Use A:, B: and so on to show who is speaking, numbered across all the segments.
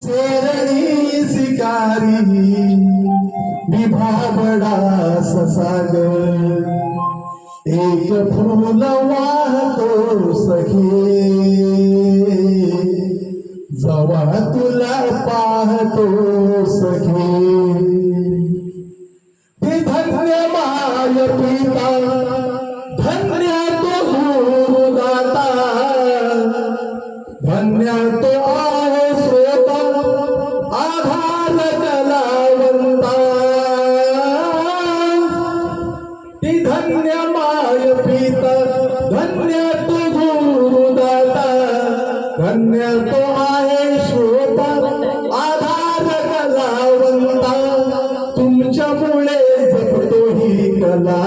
A: चेरणी शिकारी विभाबडा ससाग एक फूल वाहतो सखे जवा तुला पाहतो सखे हे धन्य माय पिता धन्य तो गुरुदाता धन्य तो आहे श्रोता आधार कलावंता ती धन्य माय पिता धन्य तो गुरुदाता धन्य तो आहे श्रोता आधार कलावंता तुमच्यामुळे जपतो ही कला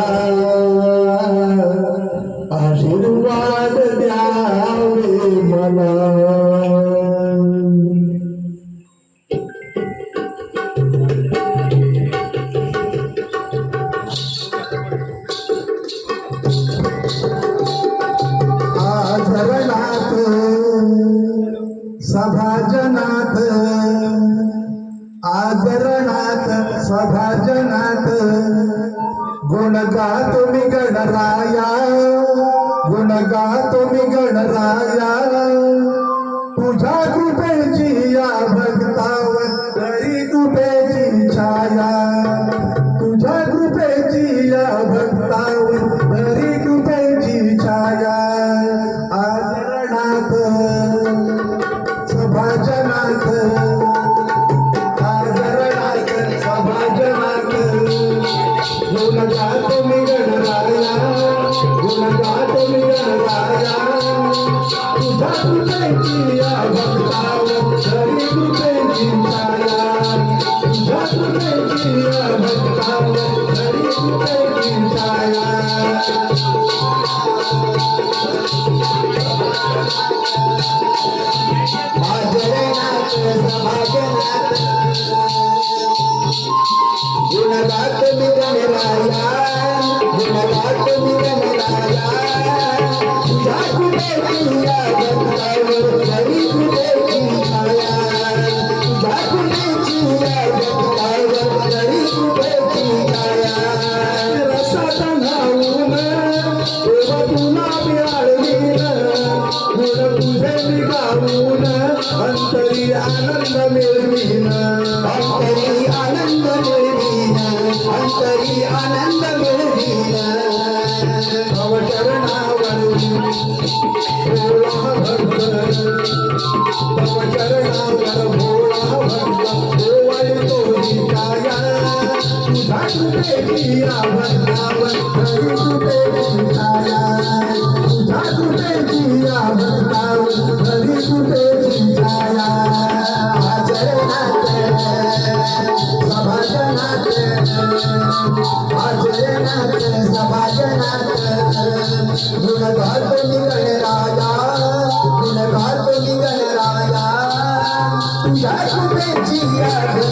A: आशीर्वाद द्यावे मला आचरणात सभाजनात आचरणात सभाजनात गुण गातो मी गणराया गुण गातो मी गणराया तुझ्या कृपेची या भक्तावर तरी कृपेची छाया तुझ्या कृपेची या भक्तावर तरी कृपेची छाया आचरणात सभाजनात आचरणात सभाजनात गुण गातो मी गणराया गुण गातो मी गणराया तुझ्या कृपेची या भक्तावर तरी कृपेची छाया तुझ्या कृपेची या भक्तावर तरी कृपेची छाया आचरणात सभाजनात गुण गातो मी गणराया गुण गातो मी गणराया तुझ्या कृपेची या भक्तावर तरी कृपेची छाया तुझ्या कृपेची या भक्तावर तरी कृपेची छाया रसात न्हाऊन देवा तुला मिळालीन गुण तुझे मी गाऊन अंतरी आनंद मिळवीन अंतरी आनंद मिळवीन अंतरी आनंद मिळवीन भव चरणावर भोळा भक्त भव चरणावर भोळा भक्त ओवाळतो ही छाया तुझ्या कृपेची या भक्तावर तरी कृपेची छाया तुझ्या कृपेची या भक्तावर तरी कृपेची छाया आचरणात सभाजनात आचरणात सभाजनात गुण गातो मी गणराया गुण गातो मी गणराया तुझ्या कृपेची या